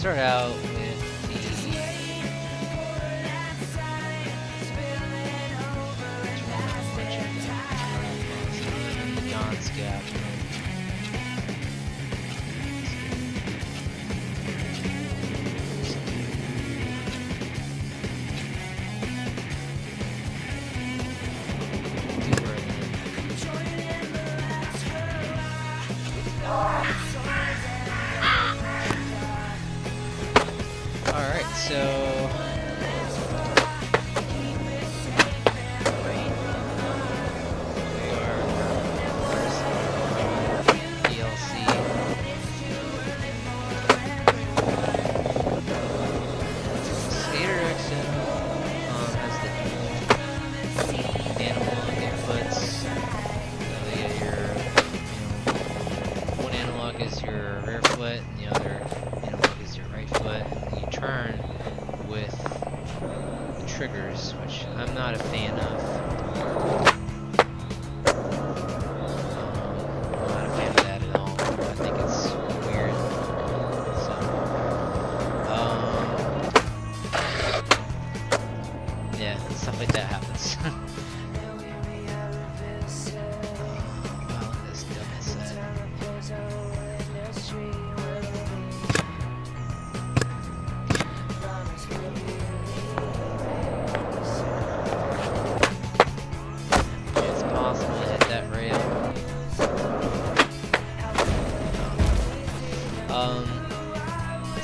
start out with the John's Gap. Alright, so is your rear foot and the other analog is your right foot, and you turn with the triggers, which I'm not a fan of. I'm not a fan of that at all. I think it's weird. So, yeah, stuff like that happens.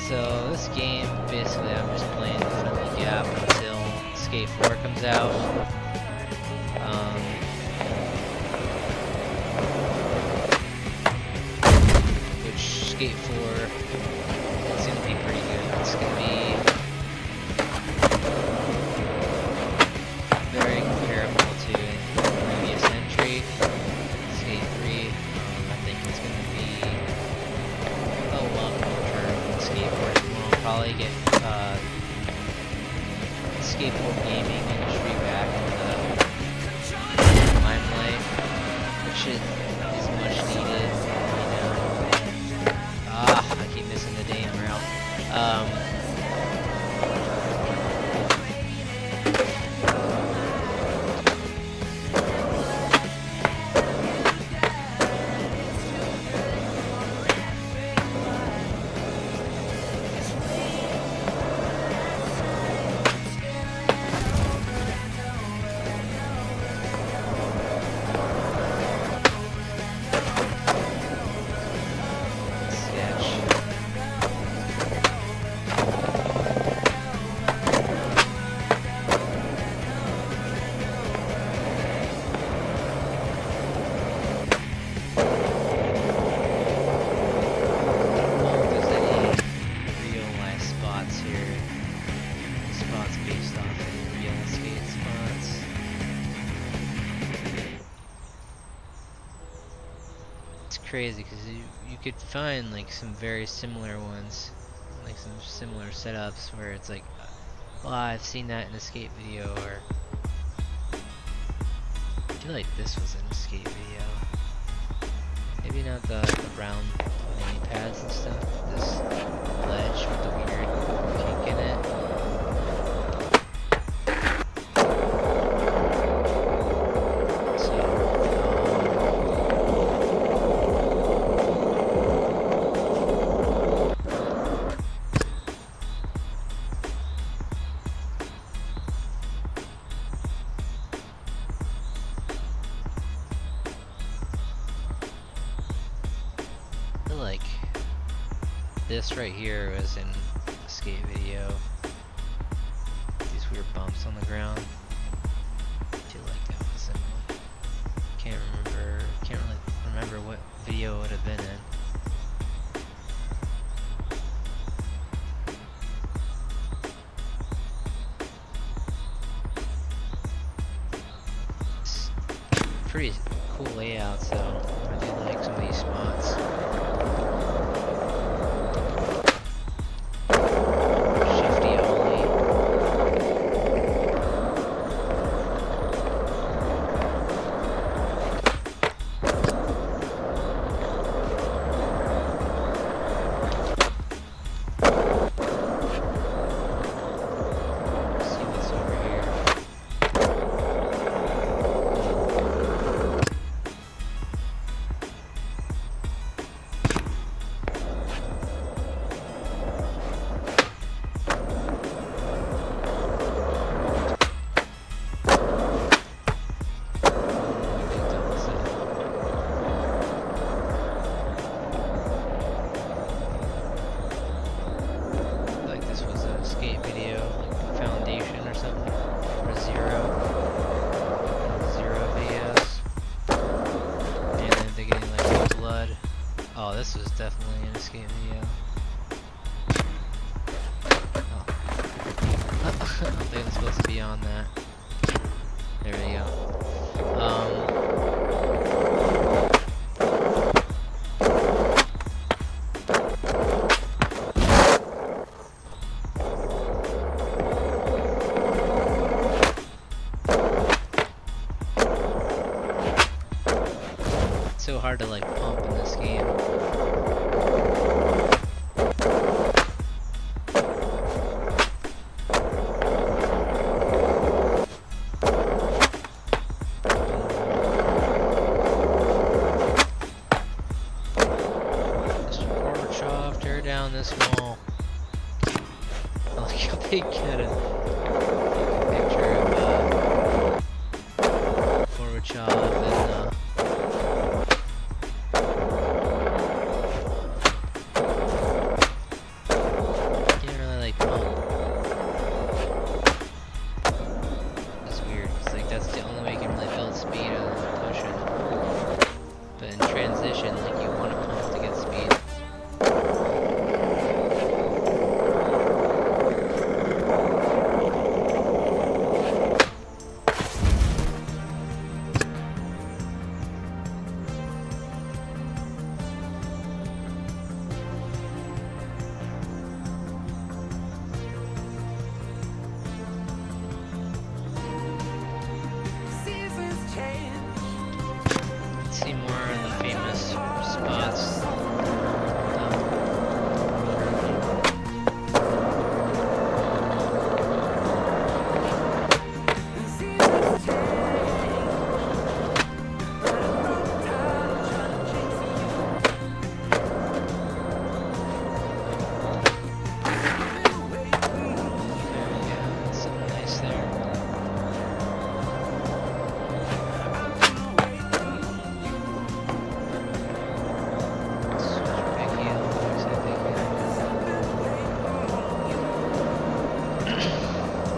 So this game, basically, I'm just playing the friendly gap until Skate 4 comes out. Which Skate 4 is going to be pretty good. It's going to be very comparable to the previous entry, Skate 3. I think it's going to be a lot more skateboard. We'll probably get skateboard gaming industry back in the limelight, which is much needed. I keep missing the damn rail. Crazy because you could find like some very similar ones, like some similar setups where it's like, oh, I've seen that in a skate video, or I feel like this was in a skate video. Maybe not the brown knee pads and stuff. This ledge with the weird kink in it. Like this right here was in a skate video. These weird bumps on the ground. I feel like that was in one. Can't really remember what video it would have been in. It's pretty cool layouts though. I do like some of these spots. this was definitely an escape video. Oh. I don't think I'm supposed to be on that. There we go. It's so hard to like pump in this game. Tear down this wall. I like how they get a picture of Gorbachev and can't really like pump. It's weird. It's like that's the only way you can really build speed other than pushing. But in transition, like you want to pump to get speed. See more of the famous spots.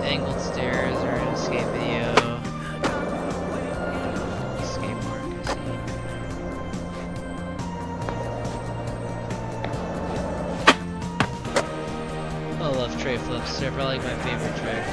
Angled stairs are an escape video. Escape mark, I see. I love tray flips. They're probably my favorite trick.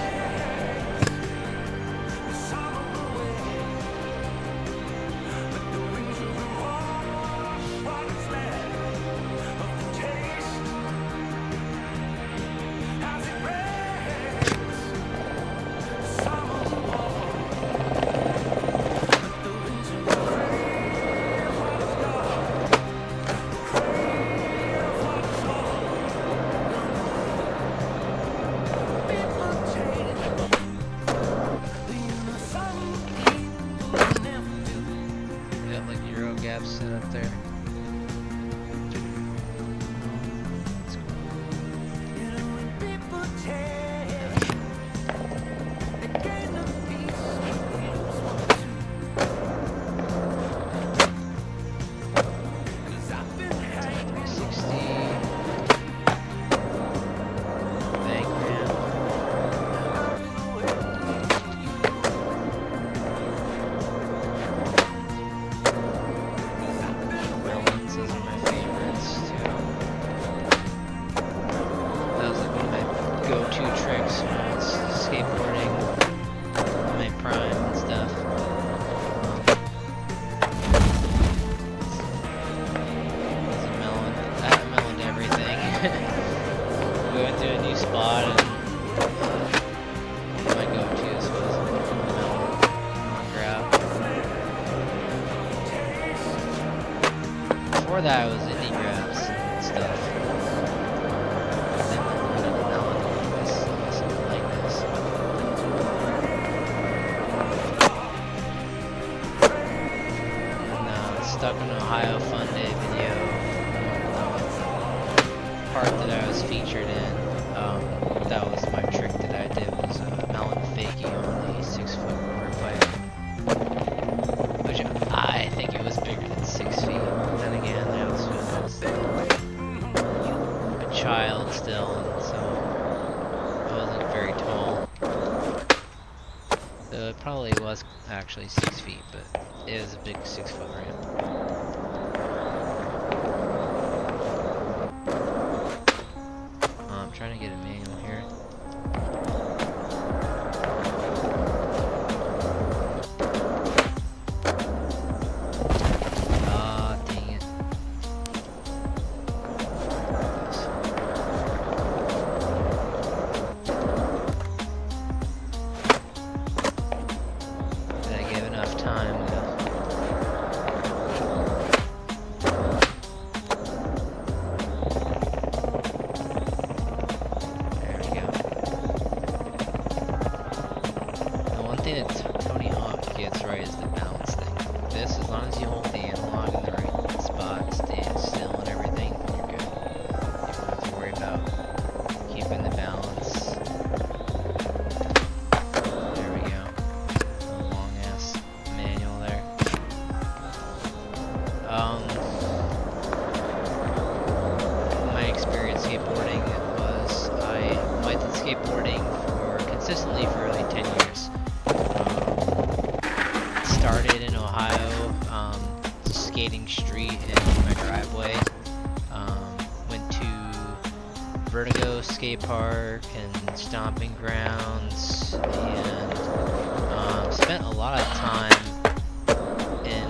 Gaps set up there. Go-to tricks when I was skateboarding in my prime and stuff. I mellowed everything. Going to a new spot and one of my go-tos was on grab. Before that it was indie grabs and stuff. Stuck in Ohio Fun Day video. Part that I was featured in. That was my trick that I did was melon fakie on the 6 foot water pipe, which I think it was bigger than 6 feet. Then again, I was a child still, and so I wasn't very tall. So it probably was actually 6 feet, but it was a big 6 foot ramp. time ago. There we go. The one thing that Tony Hawk gets right is the balance thing. This, as long as you hold the analog in the right spot, stand still and everything, you're good. You don't have to worry about keeping the balance. There we go. A long ass manual there. My experience skateboarding was I did skateboarding consistently for like 10 years. Started in Ohio, skating street in my driveway. Went to Vertigo Skate Park and Stomping Grounds, and spent a lot of time in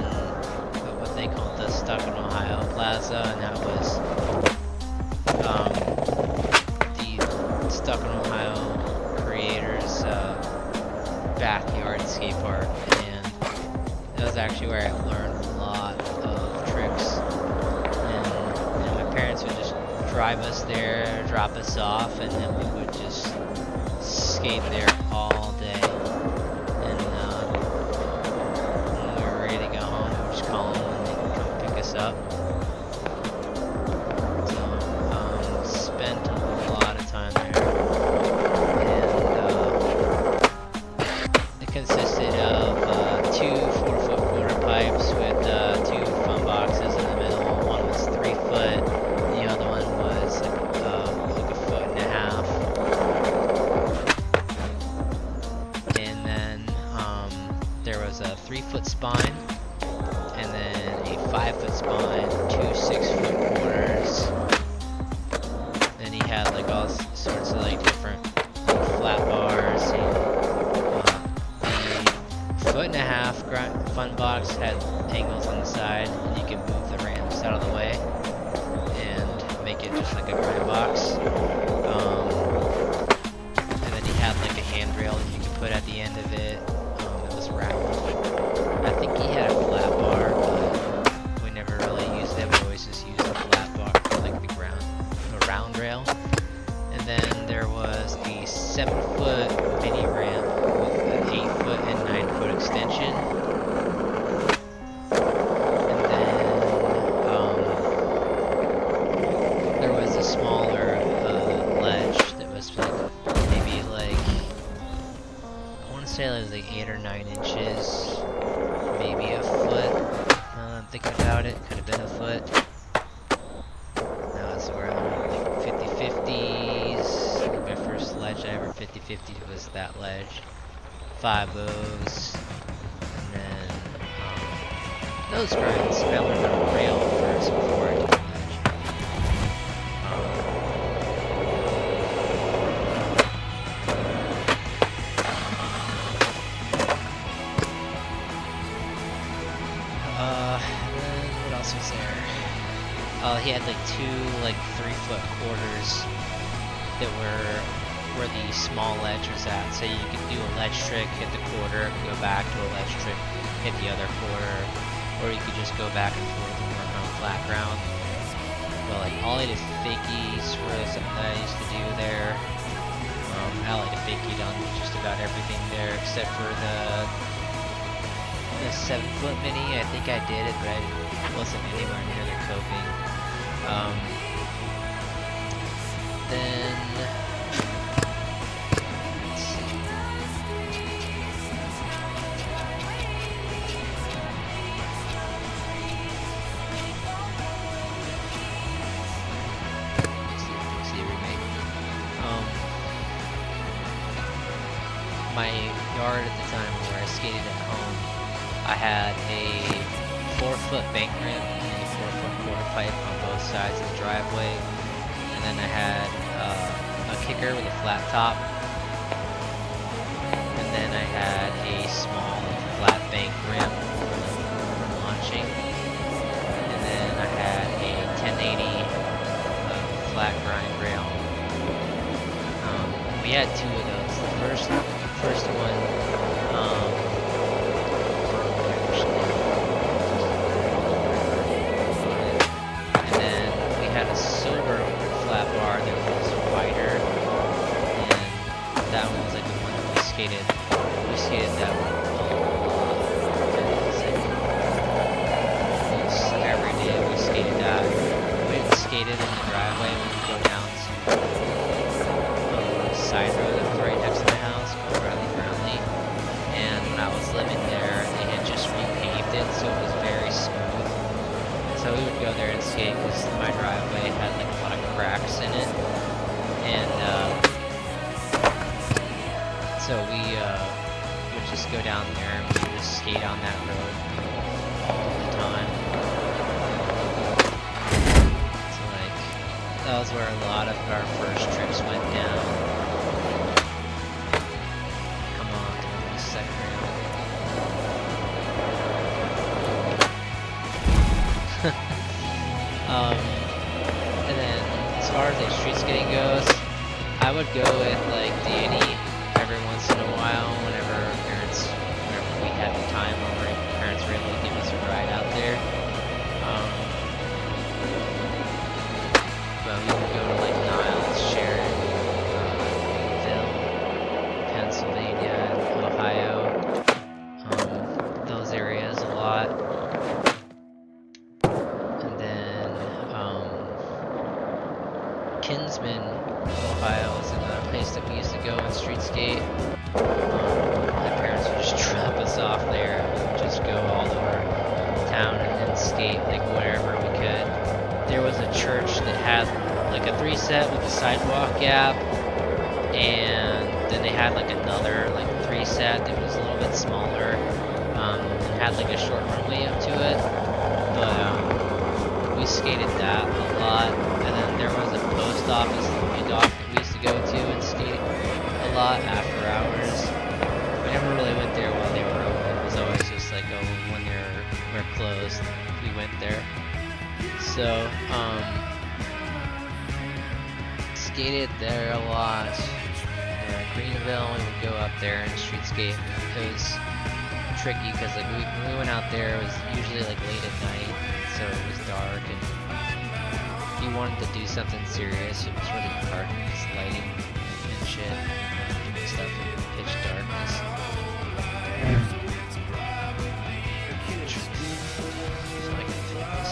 what they call the Stuck in Ohio Plaza, and that was the Stuck in Ohio creators' backyard skate park, and that was actually where I learned a lot of tricks. And my parents would just drive us there, drop us off, and then we would just skate there all day. And when we were ready to go home, we would just call them and they would come pick us up. So, spent a lot of time there. And it consisted of two 4-foot quarter pipes with two fun boxes in the middle. One was 3 foot, the other one was like a foot and a half. And then there was a 3-foot spine, and then a 5-foot spine, two 6-foot quarters. Then he had like all sorts of like different like, flat bars. And, foot and a half fun box had angles on the side, and you can move the ramps out of the way and make it just like a grind box. And then he had like a handrail that you could put at the end of it. It was round. I think he had a flat bar, but we never really used it. We always just used the flat bar for like the round rail. And then there was a 7-foot mini ramp with an 8-foot and 9-foot extension. And then there was a smaller ledge that was like maybe like, I want to say it was like 8 or 9 inches, maybe a foot. Now that I'm thinking about it, could have been a foot. Now it's where I'm like 50-50s. My first ledge I ever 50-50 was that ledge. 5-0s, and then those grinds. I learned how to rail first before I did the ledge. Then what else was there? He had like two like 3-foot quarters that were where the small ledge was at, so you could do a ledge trick, hit the quarter, go back to a ledge trick, hit the other quarter, or you could just go back and forth and work on flat ground. But like ollie to fakies were something that I used to do there. I like to fakie on just about everything there except for the 7-foot mini. I think I did it, but I wasn't anywhere near the coping. Then let's see. My yard at the time where I skated at home, I had a 4-foot bank ramp and a 4-foot quarter pipe on both sides of the driveway, and then I had a kicker with a flat top, and then I had a small flat bank ramp for launching, and then I had a 1080 flat grind rail. We had two of those. The first one it so it was very smooth. So we would go there and skate because my driveway had like a lot of cracks in it. And so we would just go down there and we would just skate on that road all the time. So like, that was where a lot of our first trips went down. Come on, give me a second. And then as far as like street skating goes, I would go with like Danny every once in a while whenever we had time or my parents were able to give us a ride out there. But we would go to like Niles, Sharon, Ville, Pennsylvania, and Ohio. Those areas a lot. Kinsman, Ohio was another place that we used to go and street skate. My parents would just drop us off there and just go all over town and then skate like wherever we could. There was a church that had like a 3-set with a sidewalk gap, and then they had like another like 3-set that was a little bit smaller and had like a short runway up to it. But we skated that a lot. And then there was a post office that we used to go to and skate a lot after hours. We never really went there while they were open. It was always just like, oh, when we're closed, we went there. So, skated there a lot. Greenville, we would go up there and street skate. It was tricky because like when we went out there, it was usually like late at night, so it was dark, and if you wanted to do something serious, it was really hard because lighting and shit, doing stuff in pitch darkness. So I can focus.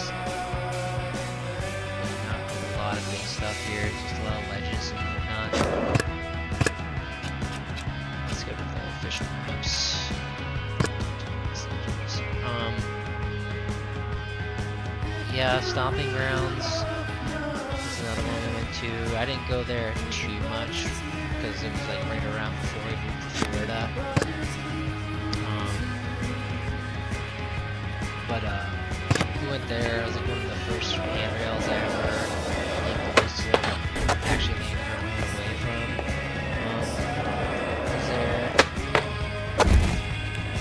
Not a lot of big stuff here, just a lot of ledges and whatnot. Let's go to the official maps. Yeah, Stomping Grounds is another one we went to. I didn't go there too much because it was like right around before we moved to Florida. But we went there. It was like one of the first handrails I ever used to actually land away from. Was there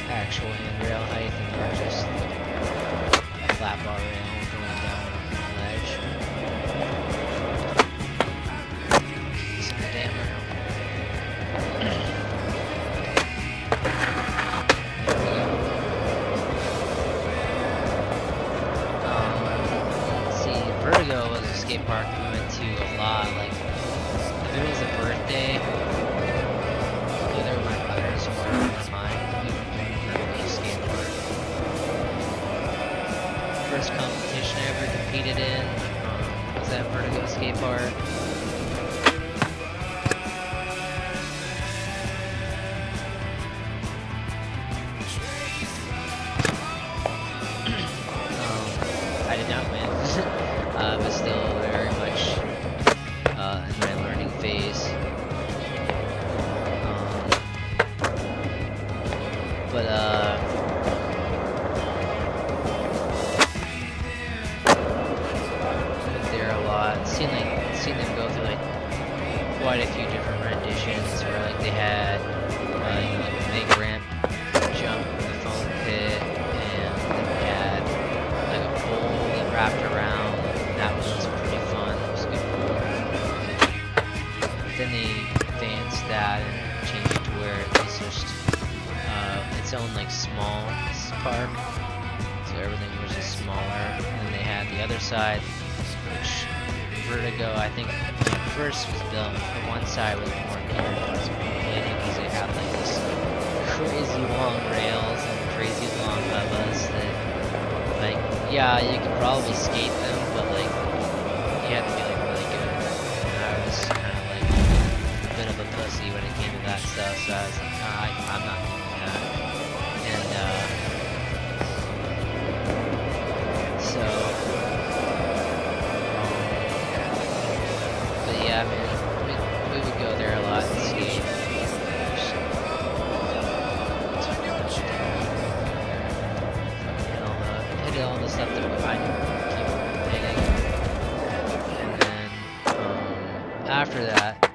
actual handrail height, and there was just a flat bar rail going down a ledge. Some damn rail. See, Vertigo was a skate park that we went to a lot. Like, if it was a birthday, either of my brothers or mine, we would go to Vertigo skate park. First competition I ever competed in was at Vertigo skate park. I did not win, but still very much in my learning phase. But went there a lot. Seen them go through like quite a few different renditions where like they had like a big ramp jump in the foam pit, and then they had like a pole that wrapped around. That was pretty fun. It was a good pole. Then they advanced that and changed it to where it was just its own like small park. So everything was just smaller. And then they had the other side, which Vertigo, I think when it first was built, the one side was more geared towards planning because it had like this crazy long rails and crazy long hubbas that, like, yeah, you could probably skate them, but like you had to be like really good. And I was kind of like a bit of a pussy when it came to that stuff, so I was like, I'm not doing that. And the stuff that I keep hitting. And then after that,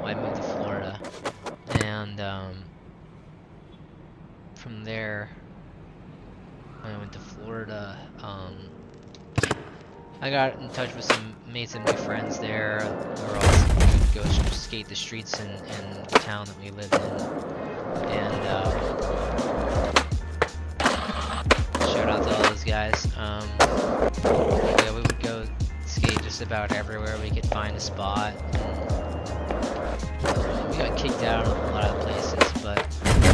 I moved to Florida, and from there, when I went to Florida, I got in touch with made some new friends there. We would go skate the streets in the town that we lived in, and shout out to all those guys. Yeah, we would go skate just about everywhere we could find a spot. We got kicked out of a lot of places, but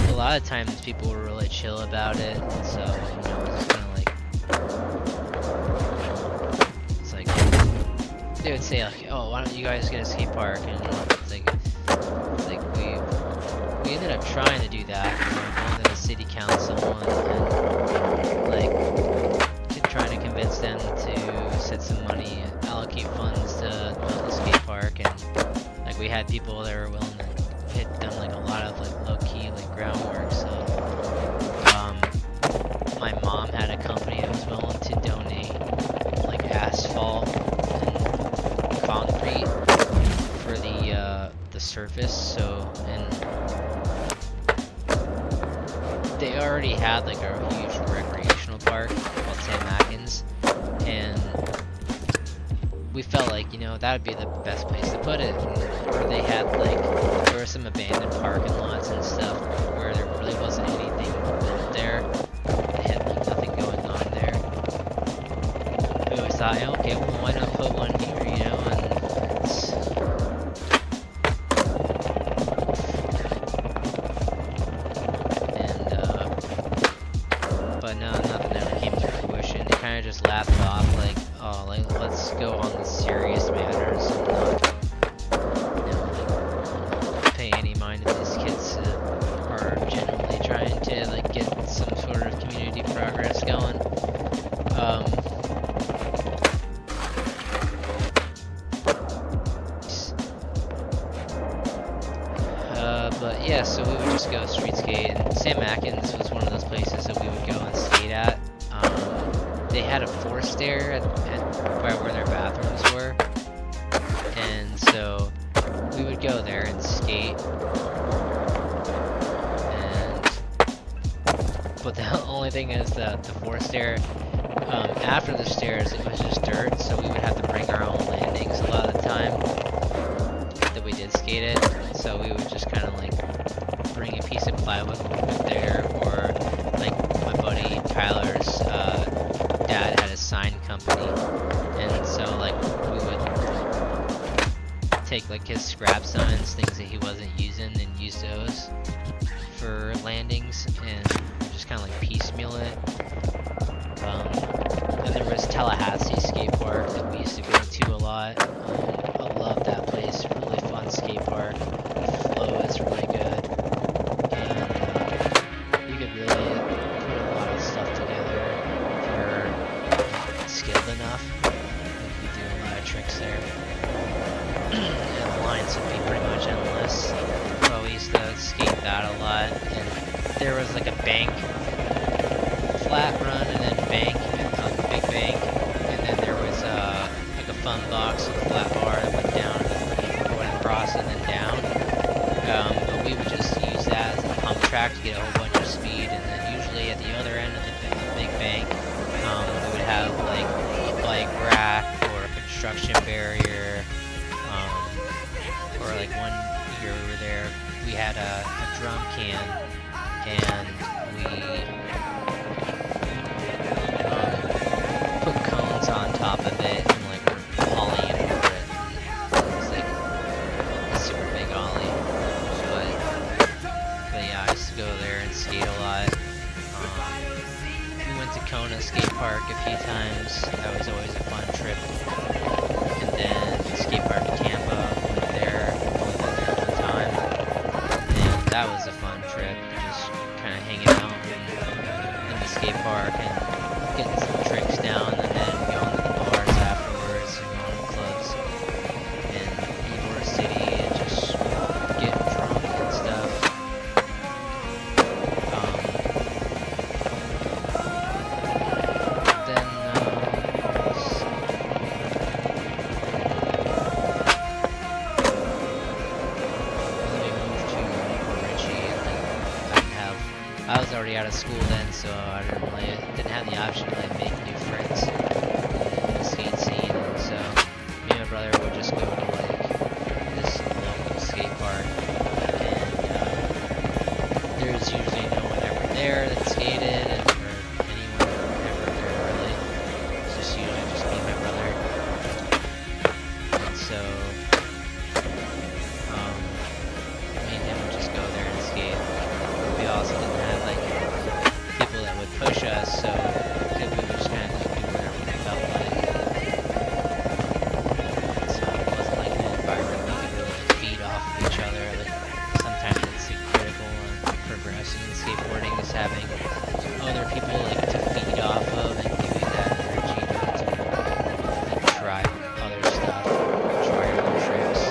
a lot of times people were really chill about it. So you know, it's just kind of like, it's like they would say like, "Oh, why don't you guys get a skate park?" And it's like we ended up trying to do that. We were going to the city council and like trying to convince them to set some money, allocate funds to build the skate park, and like we had people that were willing to hit done like a lot of like low key like groundwork. So my mom had a company that was willing to donate like asphalt and concrete for the surface. So, and they already had like a huge recreational park called Sam Atkins, and we felt like, you know, that would be the best place to put it. Or they had like, there were some abandoned parking lots and stuff where there really wasn't anything built there. They had like nothing going on there. We always thought, yeah, okay, well, why not put one here, you know? And it's, but no, nothing ever came to fruition. They kind of just laughed it off, like, oh, like, let's go on the serious matters and not, you know, like, pay any mind to these kids that are genuinely trying to like get some sort of community progress going. But yeah, so we would just go street skate, and Sam Atkins was one of those places that we would go and skate at. They had a force there at where their bathrooms were, and so we would go there and skate. But the only thing is that the force there, after the stairs, it was just dirt, so we would have to bring our own landings a lot of the time that we did skate it. So we would just kind of like bring a piece of plywood there, or like my buddy Tyler's dad had a sign company, and so like we would take like his scrap signs, things that he wasn't using, and use those for landings, and just kind of like piecemeal it. And there was Tallahassee skate park that we used to go to a lot. I love that place, really fun skate park. The flow is really good, and you could really put a lot of stuff together if you're skilled enough. You do a lot of tricks there, and the lines would be pretty much endless. So we used to skate that a lot, and there was like a bank, flat run, and then bank, and like a big bank, and then there was like a fun box with a flat bar that went down, and went across and then down. But we would just use that as a pump track to get a whole bunch of speed, and then usually at the other end of the big bank, we would have like a bike rack or a construction barrier, or like one year we were there, we had a drum can, and we put cones on top of it, and like we're ollie over it. It was like a super big ollie, but yeah, I used to go there and skate a lot. We went to Kona Skate Park a few times. That was always a fun trip. And then skate park in Tampa, went there one time, and that was a fun trip. Just kind of hanging out in the skate park and getting some tricks down, and then going to the bars afterwards and going to clubs in Ybor City and just getting drunk and stuff. I was already out of school then, so I didn't have the option to like make new friends in the skate scene. So me and my brother would just go to like this local skate park, and there's usually no one ever there that skated, or anyone ever there really. It's just usually just me and my brother. And so me and him would just go there and skate. We also didn't have like people that would push us, so we would just kind of do whatever we felt like. So it wasn't like an environment we could really like feed off of each other. Like sometimes it's like, critical and progressing in skateboarding is having other people like to feed off of and give you that energy to try other stuff, try other tricks.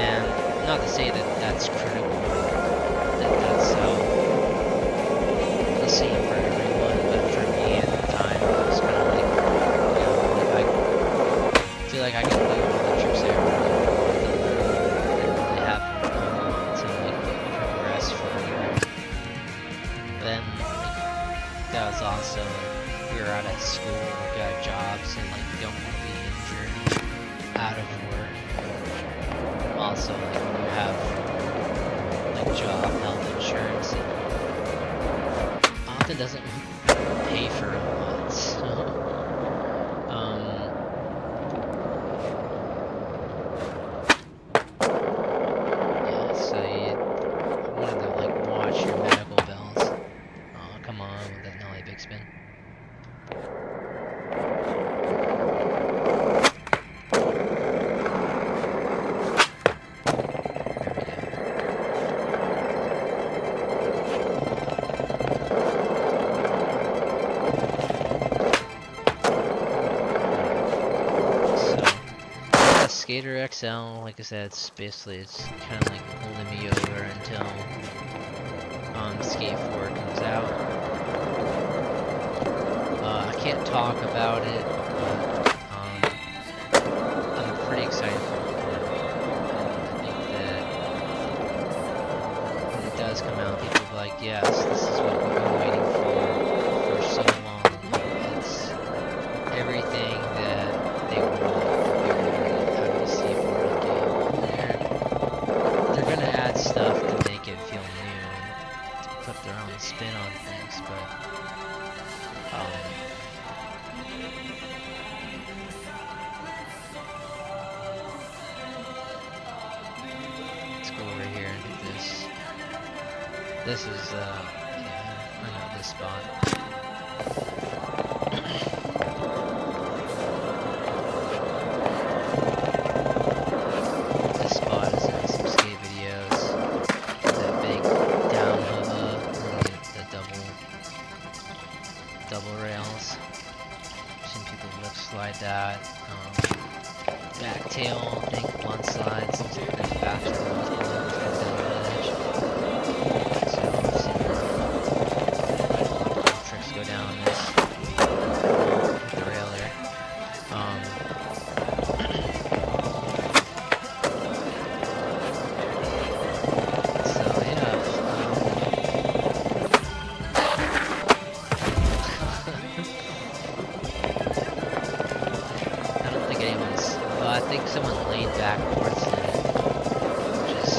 And not to say that that's critical. That's the same for everyone, but for me at the time it was kind of like, you know, like I feel like I could do all the tricks I ever really wanted to learn. I didn't really have to like progress further. But then like, that was also like, we were out of school, we got jobs, and like don't want to be injured out of work. Also like when you have job, health insurance, it often doesn't pay for a lot, so yeah, so you wanted to like watch your medical bills. Oh, come on with that Nollie big spin. Skater XL, like I said, it's kind of like holding me over until Skate 4 comes out. I can't talk about it, but I'm pretty excited for it. I think that when it does come out, people will be like, yes, this is what we've been waiting for so long. It's everything that they want. They're gonna add stuff to make it feel new and to put their own spin on things, but let's go over here and do this. This is yeah, I know this spot. Double rails. Seen people lip slide that. Back tail, I think one slide. Seems like there's back tail below the edge. So I've seen tricks go down this the rail there. So yeah. I think someone leaned backwards and just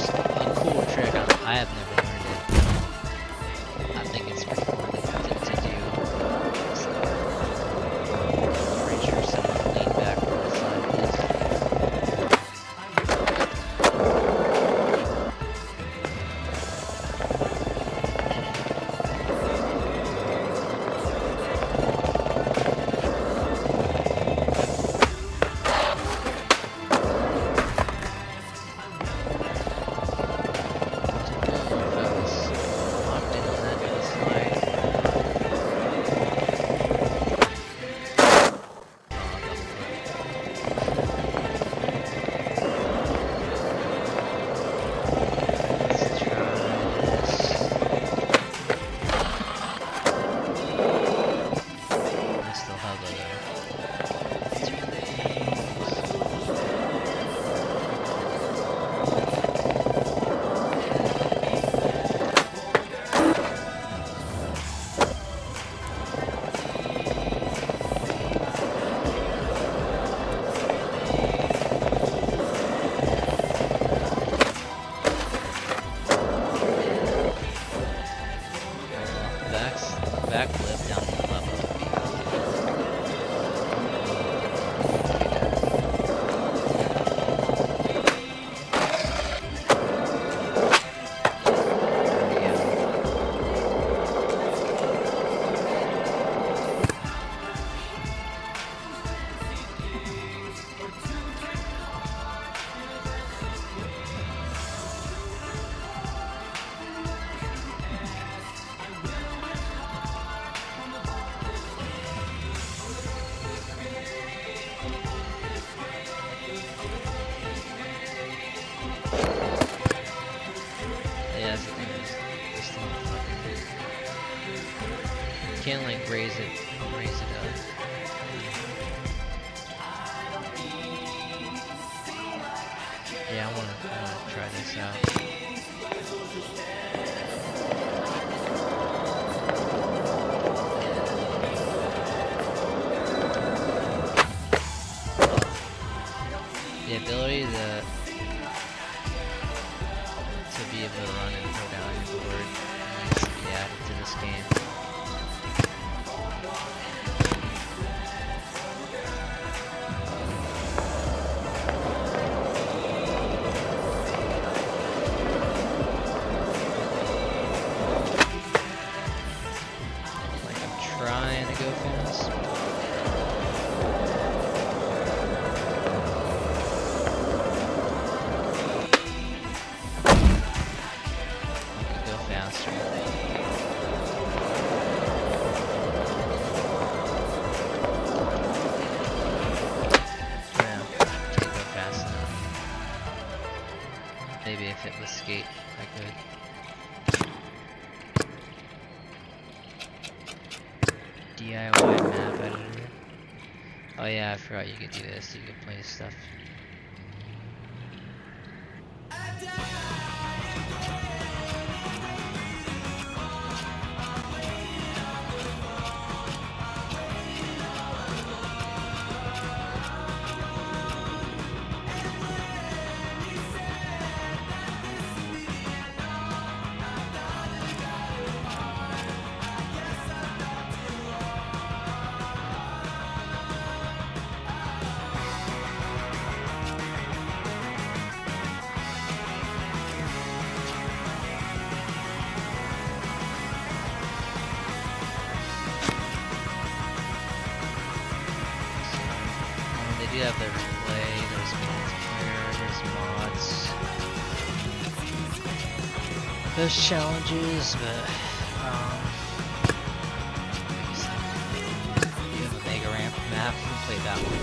backflip down the level. Can't like raise it up. Yeah, I wanna try this out. The ability to be able to run and throw down your board needs to be added to this game. Like I'm trying to go fast. Maybe if it was skate, I could. DIY map editor. Oh yeah, I forgot you could do this. You could play stuff. They do have their replay, there's multiplayer, there's mods, there's challenges, but you have a Mega Ramp map, you can play that one.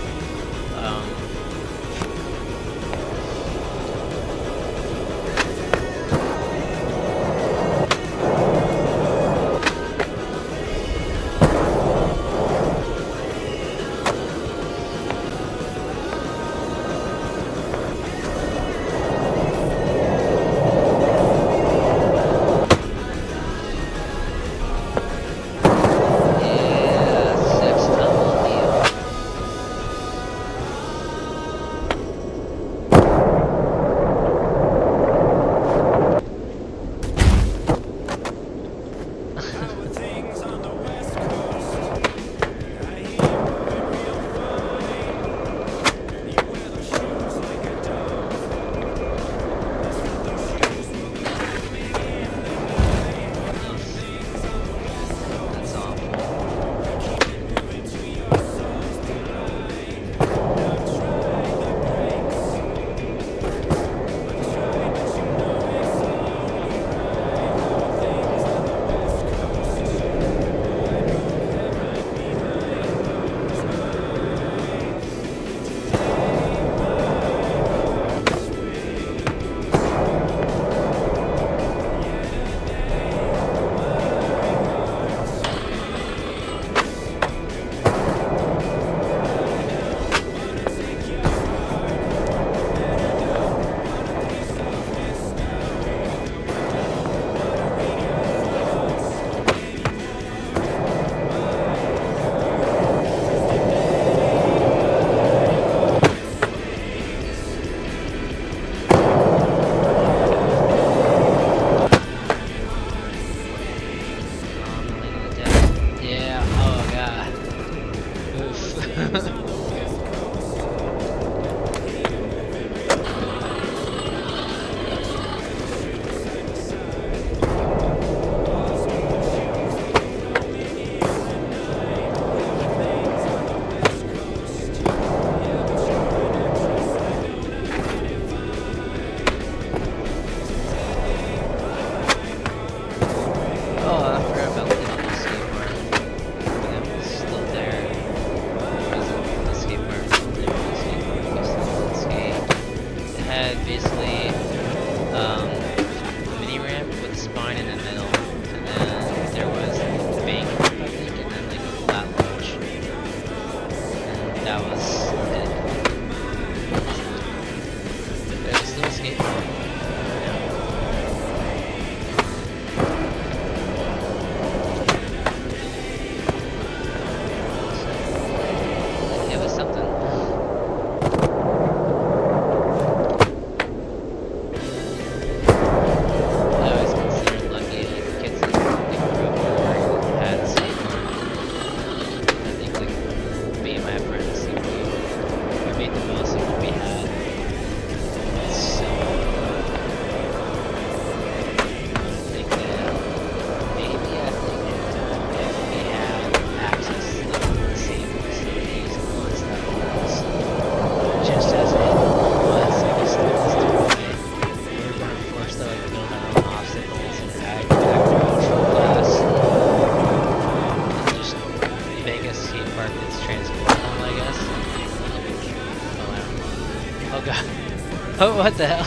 Oh, what the hell?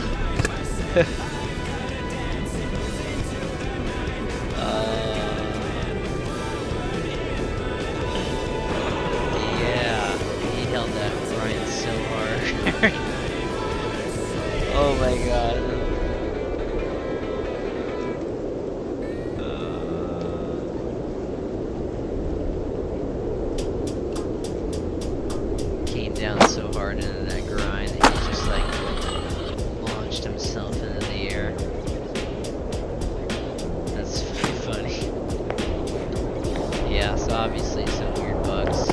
Yeah, he held that grind so hard. Oh my god. Came down so hard into that grind that he just like launched himself into the air. That's funny. Yeah, so obviously some weird bugs.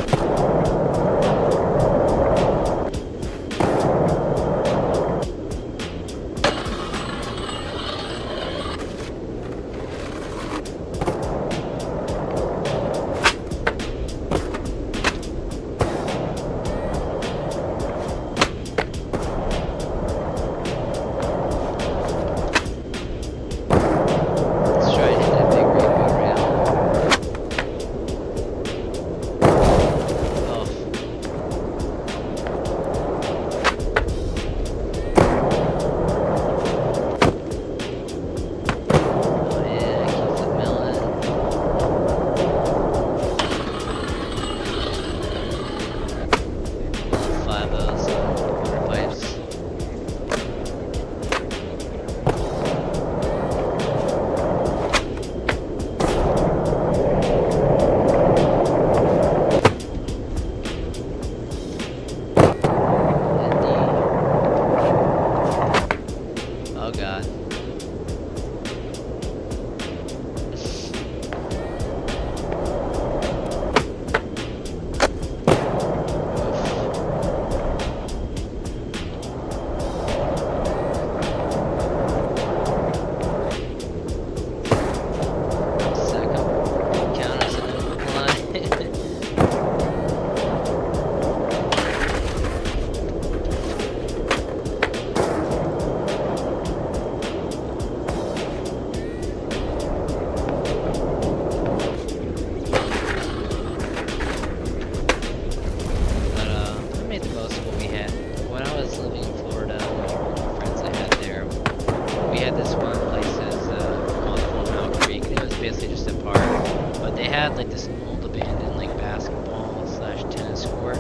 Had like this old abandoned like basketball / tennis court,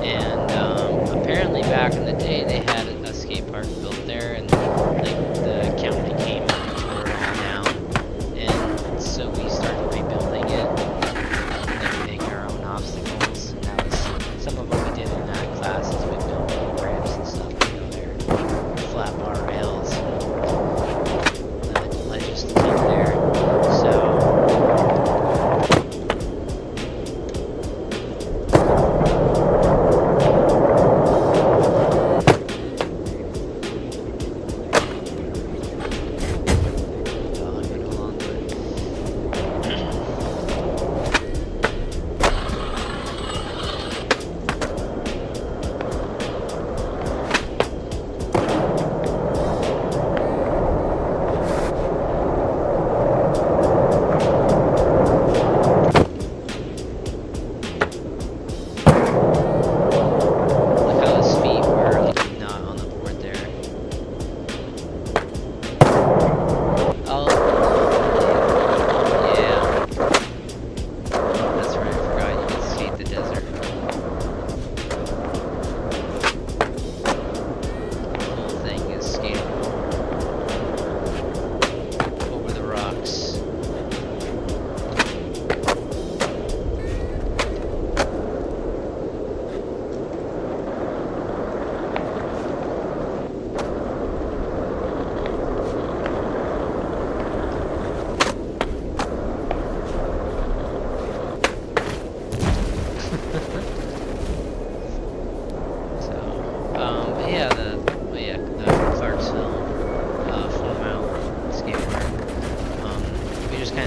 and apparently back in the day they had a skate park built there, and like the county came and tore it all down, and so we started rebuilding it, like making our own obstacles, and that was some of what we did in that class is we built little ramps and stuff to go there, flat bar rails, and ledges to take there, so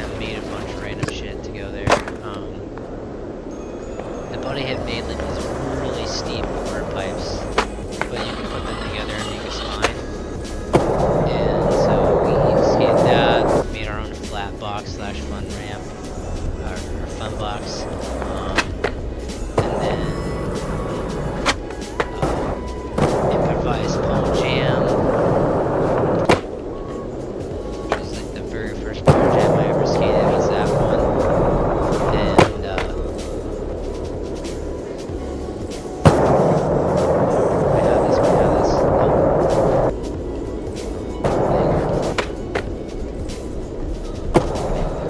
and made a bunch of random shit to go there. The buddy had made like these really steep water pipes, but you could put them together and make a spine. And so we skated that, made our own flat box slash fun ramp, our fun box, and then improvised pole jam, which was like the very first pole jam I ever skated, was that one. And we have this.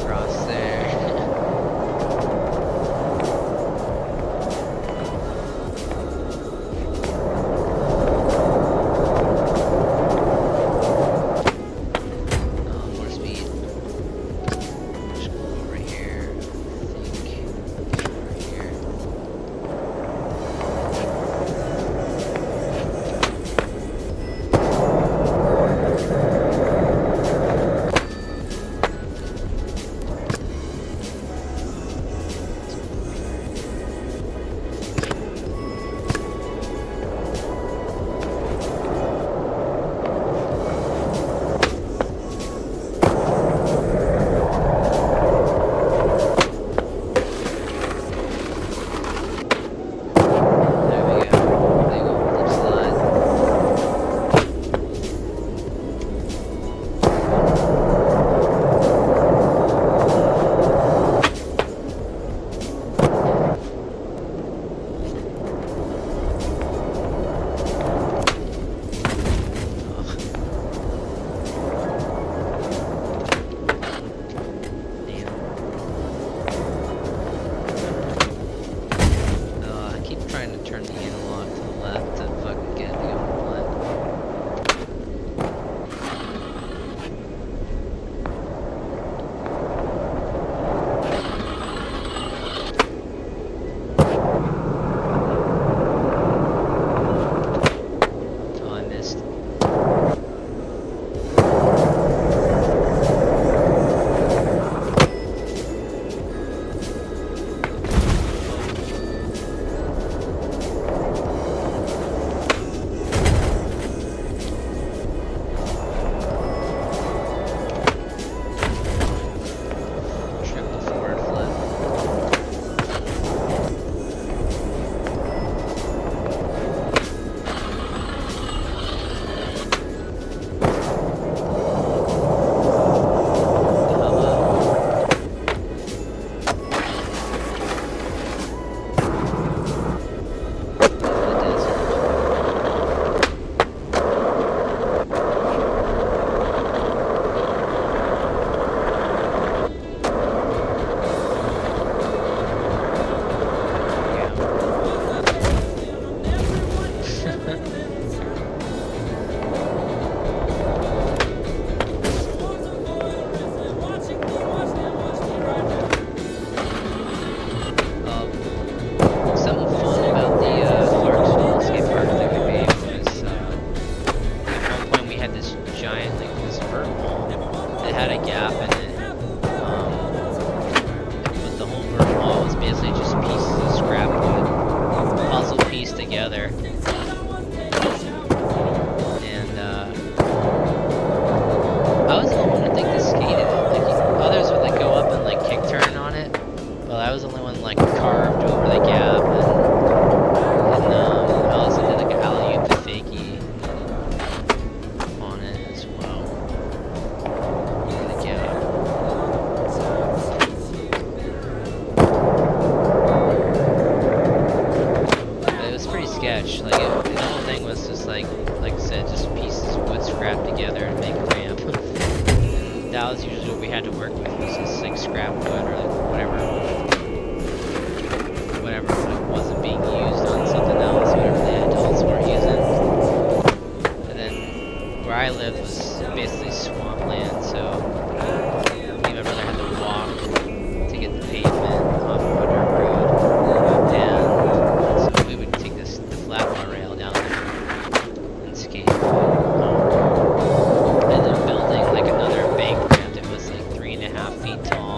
Across there. More speed. Just go over here. I think over here. There we go. Big old lip slide. I keep trying to turn the analog to the left to fucking get it to go on blend. Oh, I missed. Triple forward flip. Something fun about the Clarksville skate park that we made was at one point we had this giant, like this vert wall that had a gap in it. But the whole vert wall was basically just pieces of scrap wood, puzzle pieced together. And I was the only one I think that skated it. Like others would like go up and like kick turn on it. Well, I was the only one like carved over the gap, and I also did like an alley-oop to fakie on it as well. Over the gap. But it was pretty sketch. Like the whole thing was just like I said, just pieces of wood scrapped together to make a ramp. That was usually what we had to work with, was just like scrap wood or like whatever like wasn't being used on something else, whatever the adults weren't using. And then where I lived was basically swampland, so me and my brother had to walk to get the pavement off of our dirt road. And so we would take the flat bar rail down there and skate. And then building like another bank ramp that was like 3.5 feet tall.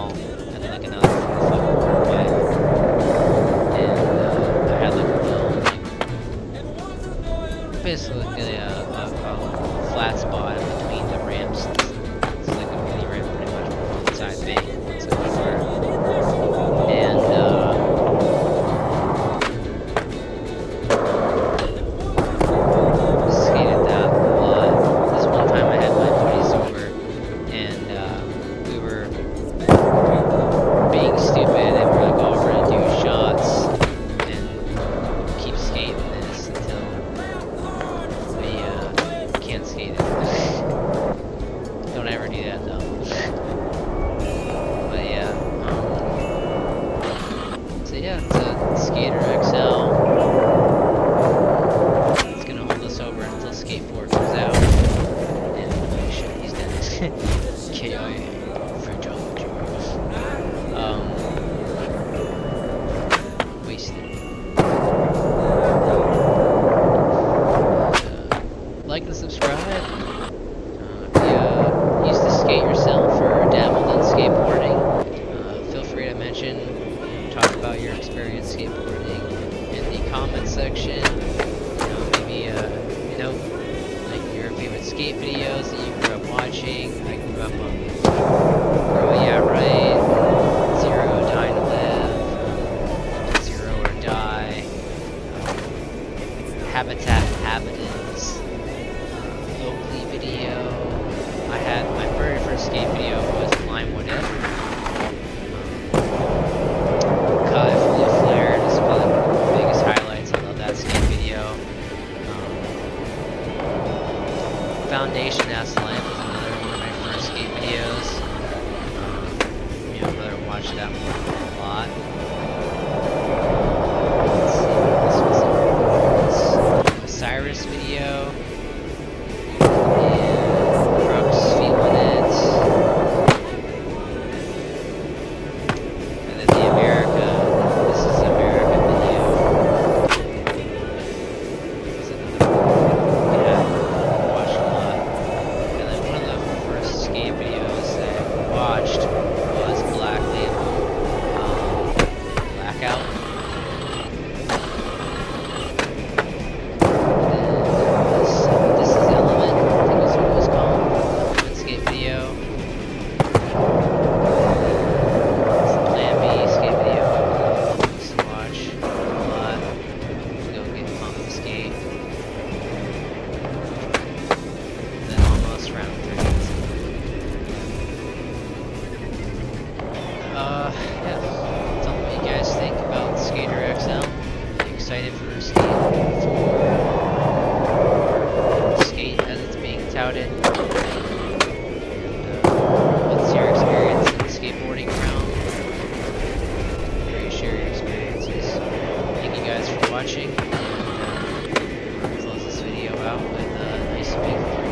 skateboarding in the comment section. Maybe like your favorite skate videos that you grew up watching. I grew up on Oh Yeah Right, Zero Die to Live, Zero or Die, Habitat Inhabitants, Oakley video. My very first skate video was Climb What If. Cut Fully Flared is probably one of the biggest highlights. I love that skate video. Foundation That's Life was another one of my first skate videos. Brother watched that one a lot. Let's see what this was. Cyrus video. Excited for skate as it's being touted. What's your experience in the skateboarding realm? Maybe share your experiences. Thank you guys for watching. And close this video out with a nice big flip.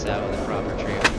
Out with a proper tree.